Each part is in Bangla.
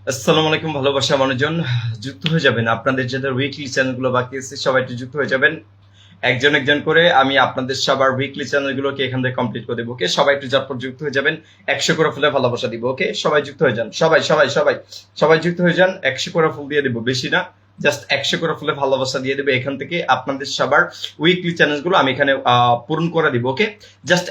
আসসালামু আলাইকুম ভালোবাসা মানুষজন, যুক্ত হয়ে যাবেন। আপনাদের যাদের উইকলি চ্যানেলগুলো বাকি আছে সবাই একটু যুক্ত হয়ে যাবেন। একজন একজন করে আমি আপনাদের সবার উইকলি চ্যানেলগুলোকে এখান থেকে কমপ্লিট করে দেবো। ওকে, সবাই একটু ঝটপট যুক্ত হয়ে যাবেন। 100 করে ফুলে ভালোবাসা দিব। ওকে, সবাই যুক্ত হয়ে যান। সবাই সবাই সবাই সবাই যুক্ত হয়ে যান। 100 করে ফুল দিয়ে দিব, বেশি না, জাস্ট 100 করে ফুলে ভালোবাসা দিয়ে দেবে। এখান থেকে আপনাদের সবার উইকলি চ্যানেলগুলো আমি এখানে পূরণ করে দিব। ওকে, জাস্ট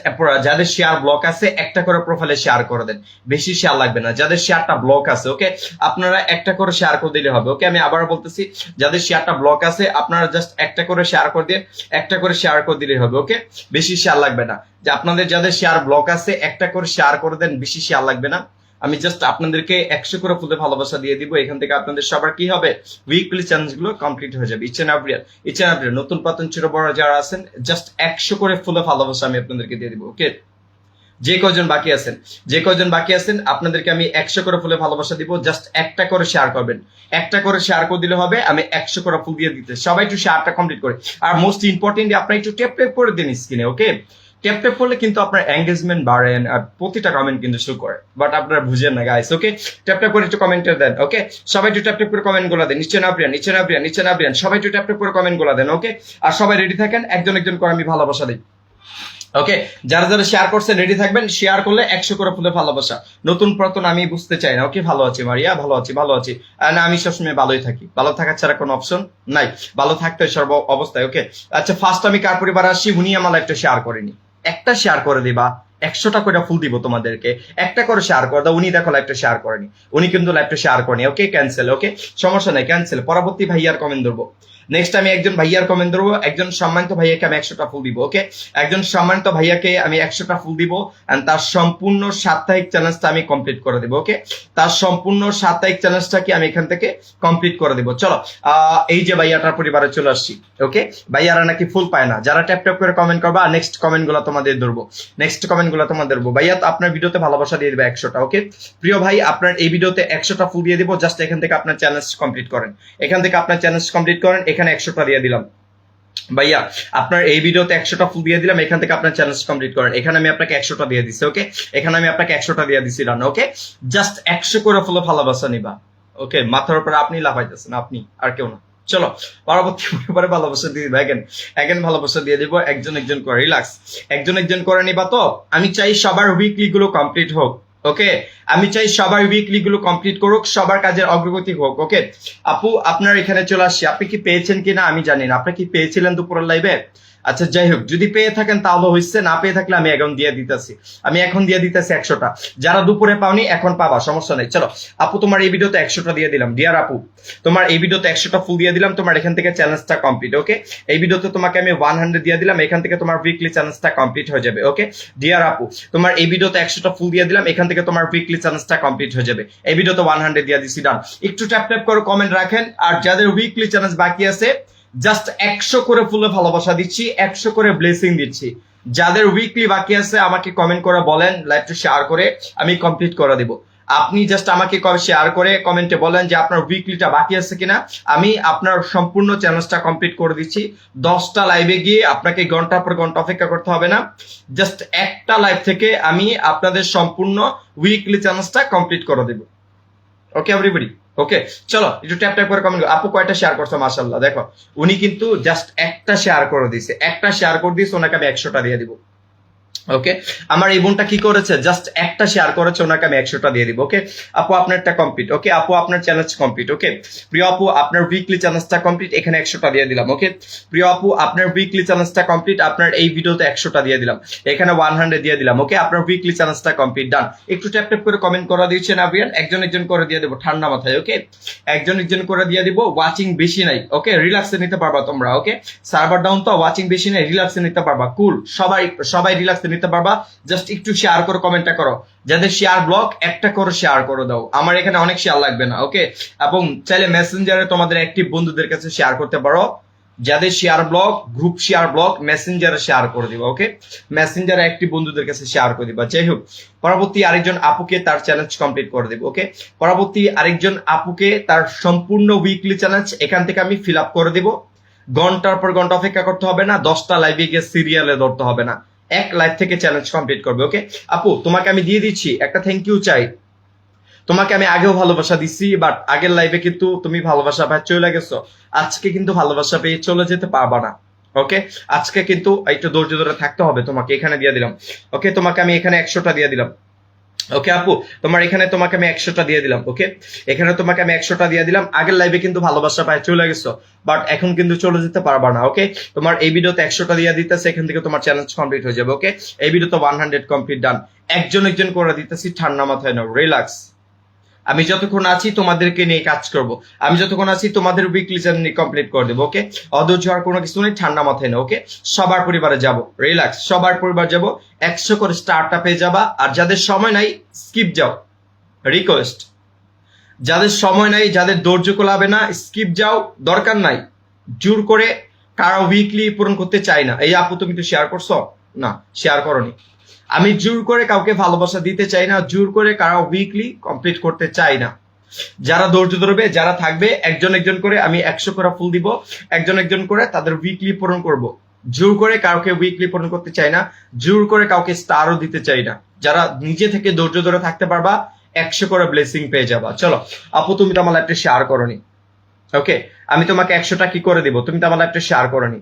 যাদের শেয়ার ব্লক আছে একটা করে প্রোফাইলে শেয়ার করে দেন, বেশি শেয়ার লাগবে না। যাদের শেয়ারটা ব্লক আছে ওকে, আপনারা একটা করে শেয়ার করে দিলে হবে। ওকে, আমি আবার বলতেছি, যাদের শেয়ারটা ব্লক আছে আপনারা জাস্ট একটা করে শেয়ার করে দিয়ে একটা করে শেয়ার করে দিলে হবে। ওকে, বেশি শেয়ার লাগবে না। যে আপনাদের যাদের শেয়ার ব্লক আছে একটা করে শেয়ার করে দেন, বেশি শেয়ার লাগবে না। আমি জাস্ট আপনাদেরকে 100 করে ফুলে ভালোবাসা দিয়ে দিব। এখান থেকে আপনাদের সবার কি হবে, উইকলি চ্যালেঞ্জ গুলো কমপ্লিট হয়ে যাবে। ইচ এন্ড এভরি নতুন পাতন ছোট বড় যারা আছেন, জাস্ট 100 করে ফুলে ভালোবাসা আমি আপনাদেরকে দিয়ে দিব। ওকে, যে কজন বাকি আছেন আপনাদেরকে আমি 100 করে ফুলে ভালোবাসা দিব। জাস্ট একটা করে শেয়ার করবেন, একটা করে শেয়ার করে দিলে হবে। আমি 100 করে ফুল দিয়ে দিতে, সবাই একটু শেয়ারটা কমপ্লিট করে। আর মোস্ট ইম্পর্টেন্ট, আপনারা একটু ট্যাপ ট্যাপ করে দিন স্ক্রিনে। ওকে, ট্যাপ ট্যাপ করলে কিন্তু আপনার এঙ্গেজমেন্ট বাড়েন আর প্রতিটা কমেন্ট কিন্তু শো করে, বাট আপনারা বুঝেন না গাইস। ওকে, ট্যাপ ট্যাপ করে একটু কমেন্টে দেন। ওকে, সবাই একটু ট্যাপ ট্যাপ করে কমেন্ট গুলো দেন। নিচে না প্রিয়ান সবাই একটু ট্যাপ ট্যাপ করে কমেন্ট গুলো দেন। ওকে, আর সবাই রেডি থাকেন, একজন একজন করে আমি ভালোবাসা দিই। ওকে, যারা যারা শেয়ার করছেন রেডি থাকবেন। শেয়ার করলে 100 করে ফুলে ভালোবাসা। নতুন প্রতন আমি বুঝতে চাই না। ওকে, ভালো আছি মারিয়া, ভালো আছি। না, আমি সবসময় ভালোই থাকি, ভালো থাকার ছাড়া কোনো অপশন নাই, ভালো থাকতে হয় সর্ব অবস্থায়। ওকে, আচ্ছা, ফার্স্ট আমি কার পরিবার আসছি, উনি আমার একটা শেয়ার করেনি, একটা শেয়ার করে দিবা, 100টা করে ফুল দিব তোমাদেরকে। একটা করে শেয়ার করে দাও। উনি দেখো লাইভটা শেয়ার করেনি, উনি কিন্তু লাইভটা শেয়ার করেনি। ওকে, ক্যান্সেল। ওকে, সমস্যা নাই, ক্যান্সেল। পরবর্তী ভাইয়ার কমেন্ট ধরবো। নেক্সট আমি একজন ভাইয়ার কমেন্ট ধরবো। একজন সম্মানিত ভাইয়াকে আমি 100টা ফুল দিব। ওকে, একজন সম্মানিত ভাইয়াকে আমি 100টা ফুল দিব, এন্ড তার সম্পূর্ণ সাপ্তাহিক চ্যালেঞ্জটা আমি কমপ্লিট করে দেবো। ওকে, তার সম্পূর্ণ সাপ্তাহিক চ্যালেঞ্জটাকে আমি এখান থেকে কমপ্লিট করে দেবো। চলো, এই যে ভাইয়াটার পরিবারে চলে আসছি। ওকে, ভাইয়ারা নাকি ফুল পায় না, যারা ট্যাপ ট্যাপ করে কমেন্ট করবা, নেক্সট কমেন্ট গুলো তোমাদের ধরবো। ভাইয়া তো আপনার ভিডিওতে ভালোবাসা দিয়ে দেবে 100টা। ওকে, প্রিয় ভাই, আপনার এই ভিডিওতে 100টা ফুল দিয়ে দিব। জাস্ট এখান থেকে আপনার চ্যালেঞ্জ কমপ্লিট করেন, এখানে 100টা দিয়ে দিলাম। ভাইয়া, আপনার এই ভিডিওতে 100টা ফুল দিয়ে দিলাম, এখান থেকে আপনার চ্যালেঞ্জ কমপ্লিট করেন। এখানে আমি আপনাকে 100টা দিয়ে দিছি। ওকে, এখানে আমি আপনাকে 100টা দিয়ে দিছি রান। ওকে, জাস্ট 100 করে ফুলে ভালোবাসা নিবা। ওকে, মাথার উপরে আপনি লাফাইতেছেন, আপনি আর কেউ না। চলো, পরবর্তী পরে ভালোবাসা দিয়ে দিবা। এগেন ভালোবাসা দিয়ে দিব। একজন একজন করে রিল্যাক্স, একজন একজন করে নিবা। তো আমি চাই সবার উইকলি গুলো কমপ্লিট হোক। ওকে, আমি চাই সবার উইকলি গুলো কমপ্লিট করুক, সবার কাজের অগ্রগতি হোক। ওকে, আপু আপনার এখানে চলে আসছি। আপনি কি পেয়েছেন কিনা আমি জানি না, আপনি কি পেয়েছিলেন দুপুরের লাইভে? আচ্ছা, যাই হোক, যদি পেয়ে থাকেন তাহলে হয়েছে, না পেয়ে থাকলে আমি এখন দিয়ে দিতেছি। 100টা। যারা দুপুরে পাওনি এখন পাবা, সমস্যা নেই। চলো আপু, তোমার এই ভিডিওতে 100টা দিয়ে দিলাম। ডিয়ার আপু, তোমার এই ভিডিওতে 100টা ফুল দিয়ে দিলাম। তোমার এখান থেকে চ্যালেঞ্জটা কমপ্লিট। ওকে, এই ভিডিওতে তোমাকে আমি 100 দিয়ে দিলাম। এখান থেকে তোমার উইকলি চ্যালেঞ্জটা কমপ্লিট হয়ে যাবে। ওকে, ডিয়ার আপু, তোমার এই ভিডিওতে 100টা ফুল দিয়ে দিলাম। এখান থেকে তোমার উইকলি চ্যালেঞ্জটা কমপ্লিট হয়ে যাবে। এই ভিডিওতে 100 দিয়ে দিছি, ডান। একটু ট্যাপ ট্যাপ করে কমেন্ট রাখেন। আর যাদের উইকলি চ্যালেঞ্জ বাকি আছে, জাস্ট 100 করে ফুলে ভালোবাসা দিচ্ছি, 100 করে ব্লেসিং দিচ্ছি। যাদের উইকলি বাকি আছে আমাকে কমেন্ট করে বলেন, লাইভটা শেয়ার করে আমি কমপ্লিট করে দিব। আপনি জাস্ট আমাকে শেয়ার করে কমেন্টে বলেন যে আপনার উইকলিটা বাকি আছে কিনা, আমি আপনার সম্পূর্ণ চ্যালেঞ্জটা কমপ্লিট করে দিচ্ছি। 10টা লাইভে গিয়ে আপনাকে ঘন্টার পর ঘন্টা অপেক্ষা করতে হবে না। জাস্ট একটা লাইভ থেকে আমি আপনাদের সম্পূর্ণ উইকলি চ্যালেঞ্জটা কমপ্লিট করে দেব। ওকে এভরিবডি, ওকে, চলো একটু ট্যাপ ট্যাপ করে কমেন্ট। আপু কয়টা শেয়ার করছো, মাশাআল্লাহ। দেখো, উনি কিন্তু জাস্ট একটা শেয়ার করে দিয়েছে, ওনাকে আমি 100টা দিয়ে দিব। ওকে, আমার এই বোনটা কি করেছে, জাস্ট একটা শেয়ার করেছে, ওনাকে আমি 100টা দিয়ে দিব। ওকে আপু, আপনারটা কমপ্লিট। ওকে আপু, আপনার চ্যালেঞ্জ কমপ্লিট। ওকে প্রিয় আপু, আপনার উইকলি চ্যালেঞ্জটা কমপ্লিট। এখানে 100টা দিয়ে দিলাম। ওকে প্রিয় আপু, আপনার উইকলি চ্যালেঞ্জটা কমপ্লিট। আপনার এই ভিডিওতে 100টা দিয়ে দিলাম, এখানে 100 দিয়ে দিলাম। ওকে, আপনার উইকলি চ্যালেঞ্জটা কমপ্লিট, ডান। একটু ট্যাপ ট্যাপ করে কমেন্ট করা দিয়েছেন আবিয়ান, একজন একজন করে দিয়ে দেবো ঠান্ডা মাথায়। ওকে, একজন একজন করে দিয়ে দিব। ওয়াচিং বেশি নাই, ওকে, রিল্যাক্সে নিতে পারবা তোমরা। ওকে, সার্ভার ডাউন তো, ওয়াচিং বেশি নাই, রিল্যাক্সে নিতে পারবা। কুল, সবাই রিল্যাক্সে নিতে পারবা। জাস্ট একটু শেয়ার করো, কমেন্টটা করো। যাদের শেয়ার ব্লক একটা করে শেয়ার করে দাও, আমার এখানে অনেক শেয়ার লাগবে না। ওকে, এবং চাইলে মেসেঞ্জারে তোমাদের অ্যাক্টিভ বন্ধুদের কাছে শেয়ার করতে পারো। যাদের share block, group share block, মেসেঞ্জারে শেয়ার করে দিবা। ওকে, মেসেঞ্জারে অ্যাক্টিভ বন্ধুদের কাছে শেয়ার করে দিবা। যাই হোক, পরবর্তী আরেকজন আপুকে তার চ্যালেঞ্জ কমপ্লিট করে দেবো। ওকে, পরবর্তী আরেকজন আপুকে তার সম্পূর্ণ উইকলি চ্যালেঞ্জ এখান থেকে আমি ফিল আপ করে দেবো। ঘন্টার পর ঘন্টা অপেক্ষা করতে হবে না, 10টা লাইভে গিয়ে সিরিয়ালে ধরতে হবে না, এক লাইভ থেকে চ্যালেঞ্জ কমপ্লিট করবে। ওকে আপু, তোমাকে আমি দিয়ে দিচ্ছি একটা থ্যাংক ইউ চাই। তোমাকে আমি আগেও ভালোবাসা দিছি, বাট আগের লাইফে কিন্তু তুমি ভালোবাসা ভাই চলে গেছো, আজকে কিন্তু ভালোবাসা পেয়ে চলে যেতে পারবা না। ওকে, আজকে কিন্তু একটু ধৈর্য ধরে থাকতে হবে তোমাকে। এখানে দিয়ে দিলাম, ওকে, তোমাকে আমি এখানে 100টা দিয়ে দিলাম। ওকে আপু, তোমার এখানে তোমাকে আমি 100টা দিয়ে দিলাম। ওকে, এখানে তোমাকে আমি 100টা দিয়ে দিলাম। আগের লাইভে কিন্তু ভালোবাসা পায় চলে গেছো, বাট এখন কিন্তু চলে যেতে পারবা না। ওকে, তোমার এই ভিডিওতে 100টা দিয়ে দিতেছে, এখান থেকে তোমার চ্যালেঞ্জ কমপ্লিট হয়ে যাবে। ওকে, এই ভিডিওতে 100 কমপ্লিট ডান। একজন একজন করে দিতেছি, ঠান্ডা মাথায় নাও, রিল্যাক্স। আমি যতক্ষণ আছি তোমাদেরকে নিয়ে কাজ করব, আমি যতক্ষণ আছি তোমাদের উইকলি চ্যানেল কমপ্লিট করে দেবো। ওকে, অধৈর্য হওয়ার কোনো কিছু নেই, ঠান্ডা মাথায় না। ওকে, সবার পরিবারে যাব, রিল্যাক্স, সবার পরিবার যাব, 100 করে স্টারটা পেয়ে যাবা। আর যাদের সময় নাই স্কিপ যাও, রিকোয়েস্ট, যাদের সময় নাই, যাদের ধৈর্য কোলাবে না, স্কিপ যাও, দরকার নাই। জোর করে কারো উইকলি পূরণ করতে চাই না। এই আপু তুমি তো শেয়ার করছো না, শেয়ার করনি। আমি জোর করে কাউকে ভালোবাসা দিতে চাই না, জোর করে কারো উইকলি কমপ্লিট করতে চাই না। যারা ধৈর্য ধরবে, যারা থাকবে, একজন একজন করে আমি 100 করে ফুল দিব, একজন একজন করে তাদের উইকলি পূরণ করব। জোর করে কাউকে উইকলি পূরণ করতে চাই না, জোর করে কাউকে স্টারও দিতে চাই না। যারা নিজে থেকে ধৈর্য ধরে থাকতে পারবা, 100 করে ব্লেসিং পেয়ে যাবা। চলো আপু, তুমি তো আমার লাইভটা শেয়ার করনি। ওকে, আমি তোমাকে 100টা কি করে দিব, তুমি তো আমার লাইভটা শেয়ার করনি।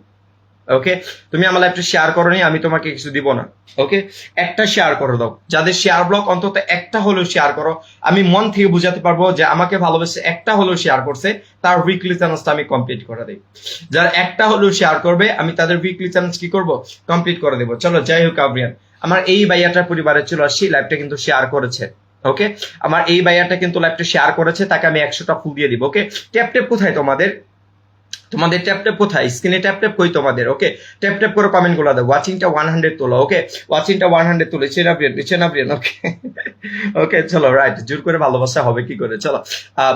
ওকে, তুমি আমার লাইভটা শেয়ার করনি, আমি তোমাকে কিছু দিব না। ওকে, একটা শেয়ার করে দাও, যাদের শেয়ার ব্লক অন্তত একটা হলেও শেয়ার করো। আমি মন থেকে বুঝাতে পারবো যে আমাকে ভালোবেসে একটা হলেও শেয়ার করছে, তার উইকলি চ্যালেঞ্জটা আমি কমপ্লিট করে দিই। যারা একটা হলেও শেয়ার করবে, আমি তাদের উইকলি চ্যালেঞ্জ কি করব, কমপ্লিট করে দেবো। চলো, যাই হোক আব্রিয়ান, আমার এই ভাইয়াটার পরিবারে ছিল, সেই লাইভটা কিন্তু শেয়ার করেছে। ওকে, আমার এই ভাইয়াটা কিন্তু লাইভটা শেয়ার করেছে, তাকে আমি 100টা ফুল দিয়ে দিব। ওকে, ট্যাপ ট্যাপ কোথায় তোমাদের, তোমাদের ট্যাপ ট্যাপ কোথায়, স্ক্রিনে ট্যাপ ট্যাপ কই তোমাদের? ওকে, ট্যাপ ট্যাপ করে কমেন্ট গুলো দাও। ওয়াচিংটা 100 তোলো। ওকে, ওয়াচিংটা 100 তুলে চেনাব্রিয়ান। ওকে, ওকে, চলো, রাইট, জোর করে ভালোবাসা হবে কি করে। চলো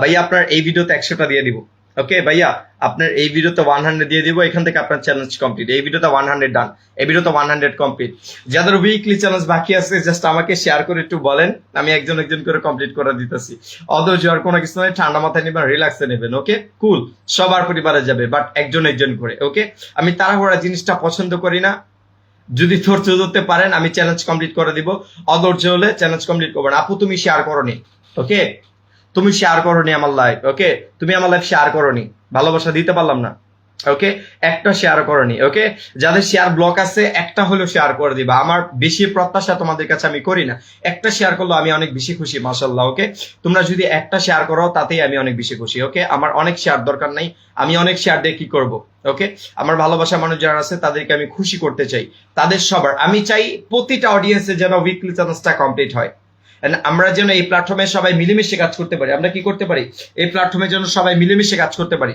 ভাইয়া, আপনার এই ভিডিওতে 100টা দিয়ে দিব। ওকে ভাইয়া, আপনার এই ভিডিওতে 100 দিয়ে দিব, এখান থেকে আপনার চ্যালেঞ্জ কমপ্লিট। এই ভিডিওতে 100 ডান, এই ভিডিওতে 100 কমপ্লিট। যাদের উইকলি চ্যালেঞ্জ বাকি আছে, জাস্ট আমাকে শেয়ার করে একটু বলেন, আমি একজন একজন করে কমপ্লিট করে দিতেছি। অধৈর্য আর কোনো কিছু নয়, ঠান্ডা মাথায় নেবেন, রিল্যাক্সে নেবেন। ওকে, কুল, সবার পরিবারে যাবে, বাট একজন একজন করে। ওকে, আমি তাড়াহুড়া জিনিসটা পছন্দ করি না। যদি ধৈর্য ধরতে পারেন, আমি চ্যালেঞ্জ কমপ্লিট করে দিব। অধৈর্য হলে চ্যালেঞ্জ কমপ্লিট করবেন। আপু, তুমি শেয়ার করনি। ওকে, তুমি শেয়ার করনি আমার লাইভ। ওকে, তুমি আমার লাইভ শেয়ার করনি, ভালোবাসা দিতে পারলাম না। ওকে, একটা শেয়ার করনি। ওকে, যাদের শেয়ার ব্লক আছে, একটা হলেও শেয়ার করে দিবা। আমার বেশি প্রত্যাশা তোমাদের কাছে আমি করি না, একটা শেয়ার করলে আমি অনেক বেশি খুশি। মাশাআল্লাহ। ওকে, তোমরা যদি একটা শেয়ার করো, তাতেই আমি অনেক বেশি খুশি। ওকে, আমার অনেক শেয়ার দরকার নাই, আমি অনেক শেয়ার দিয়ে কি করব। ওকে, আমার ভালোবাসা মানুষ যারা আছে, তাদেরকে আমি খুশি করতে চাই। তাদের সবার আমি চাই প্রতিটা অডিয়েন্সে যেন উইকলি চ্যালেঞ্জটা কমপ্লিট হয়। আমরা যেন এই প্ল্যাটফর্মে সবাই মিলেমিশে কাজ করতে পারি। আমরা কি করতে পারি, এই প্ল্যাটফর্মে যেন সবাই মিলেমিশে কাজ করতে পারি।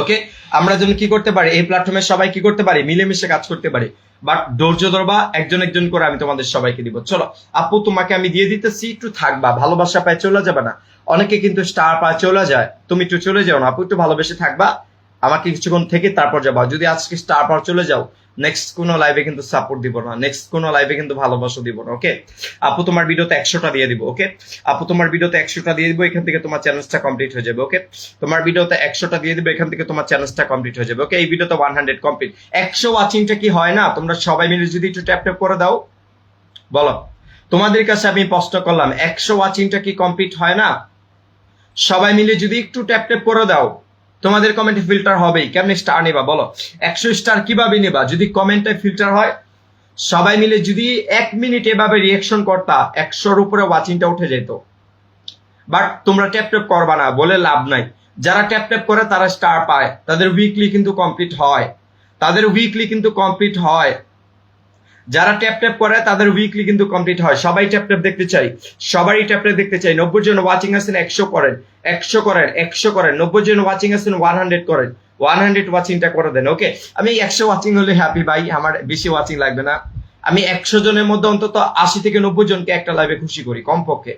ওকে, আমরা যেন কি করতে পারি, এই প্ল্যাটফর্মে সবাই কি করতে পারি, মিলেমিশে কাজ করতে পারি। বাট ধৈর্য ধরবা, একজন একজন করে আমি তোমাদের সবাইকে দিব। চলো আপু, তোমাকে আমি দিয়ে দিতেছি, একটু থাকবা, ভালোবাসা পায় চলে যাবে না। অনেকে কিন্তু স্টার পায় চলে যায়, তুমি একটু চলে যাও না আপু, একটু ভালোবেসে থাকবা, আমাকে কিছুক্ষণ থেকে তারপর যাবা। যদি আজকে স্টার পাওয়ার চলে যাও, নেক্সট কোনো লাইভে কিন্তু সাপোর্ট দিব না, নেক্সট কোনো লাইভে কিন্তু ভালোবাসা দিব না। ওকে আপু, তোমার ভিডিওতে 100টা দিয়ে দিব। ওকে আপু, তোমার ভিডিওতে 100টা দিয়ে দিব, এখান থেকে তোমার চ্যালেঞ্জটা কমপ্লিট হয়ে যাবে। ওকে, তোমার ভিডিওতে 100টা দিয়ে দিব, এখান থেকে তোমার চ্যালেঞ্জটা কমপ্লিট হয়ে যাবে। ওকে, এই ভিডিওতে 100 কমপ্লিট। 100 ওয়াচিংটা কি হয় না? তোমরা সবাই মিলে যদি একটু ট্যাপ ট্যাপ করে দাও, বলো, তোমাদের কাছে আমি প্রশ্ন করলাম, 100 ওয়াচিংটা কি কমপ্লিট হয় না? সবাই মিলে যদি একটু ট্যাপ ট্যাপ করে দাও, তোমাদের কমেন্টে ফিল্টার হবেই। কেমনি স্টার নেবা বলো? 100 স্টার কিভাবে নেবা? যদি কমেন্টে ফিল্টার হয়, সবাই মিলে যদি 1 মিনিট এভাবে রিয়াকশন করতা, 100-র উপরে ওয়াচিংটা উঠে যেত। বাট তোমরা ট্যাপ ট্যাপ করবা না বলে লাভ নাই। যারা ট্যাপ ট্যাপ করে তারা স্টার পায়, তাদের উইকলি কিন্তু কমপ্লিট হয়, তাদের উইকলি কিন্তু কমপ্লিট হয়। যারা ট্যাপ ট্যাপ করে তাদের উইকলি কিন্তু কমপ্লিট হয়। সবাই ট্যাপ ট্যাপ দেখতে চাই, সবারই ট্যাপ ট্যাপ দেখতে চাই। 90 জন ওয়াচিং আছেন, 100 করেন, 100 করেন, 100 করেন। 90 জন ওয়াচিং আছেন, 100 করেন, 100 ওয়াচিংটা করে দেন। ওকে, আমি 100 ওয়াচিং হলে হ্যাপি ভাই, আমার বেশি ওয়াচিং লাগবে না। আমি 100 জনের মধ্যে অন্তত 80 থেকে 90 জনকে একটা লাইভে খুশি করি কমপক্ষে।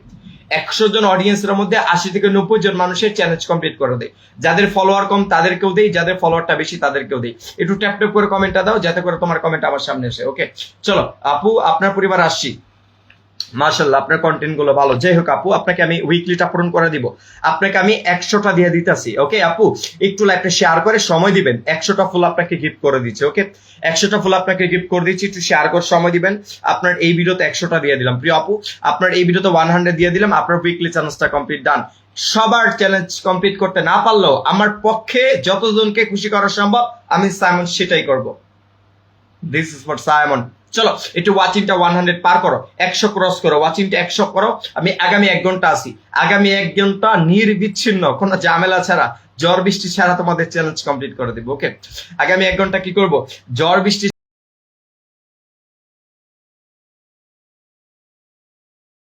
100 জন অডিয়েন্সের মধ্যে 80 থেকে 90 জন মানুষের চ্যালেঞ্জ কমপ্লিট করে দেয়। যাদের ফলোয়ার কম তাদেরকেও দেই, যাদের ফলোয়ারটা বেশি তাদেরকেও দেই। একটু ট্যাপ ট্যাপ করে কমেন্টটা দাও, যাতে করে তোমার কমেন্ট আমার সামনে আসে। ওকে চলো আপু, আপনার পরিবার আসছি। মাশাআল্লাহ, আপনার কন্টেন্ট গুলো ভালো। যাই হোক আপু, আপনাকে আমি উইকলিটা পূরণ করে দিব। আপনাকে আমি 100টা দিয়ে দিতেছি। ওকে আপু, একটু লাইভটা শেয়ার করে সময় দিবেন। 100টা ফুল আপনাকে গিফট করে দিচ্ছি। ওকে, 100টা ফুল আপনাকে গিফট করে দিচ্ছি, একটু শেয়ার করে সময় দিবেন। আপনার এই ভিডিওতে 100টা দিয়ে দিলাম প্রিয় আপু, আপনার এই ভিডিওতে 100 দিয়ে দিলাম। আপনার উইকলি চ্যালেঞ্জটা কমপ্লিট, ডান। সবার চ্যালেঞ্জ কমপ্লিট করতে না পারলেও আমার পক্ষে যতজনকে খুশি করা সম্ভব আমি সাইমন সেটাই করব। This is for Simon. চলো একটু ওয়াচিংটা 100 পার করো, 100 ক্রস করো, ওয়াচিংটা 100 করো। আমি আগামী 1 ঘন্টা আছি, আগামী 1 ঘন্টা নির্বিচ্ছিন্ন কোনো ঝামেলা ছাড়া, ঝড় বৃষ্টি ছাড়া তোমাদের চ্যালেঞ্জ কমপ্লিট করে দিব। ওকে, আগামী 1 ঘন্টা কি করব, ঝড় বৃষ্টি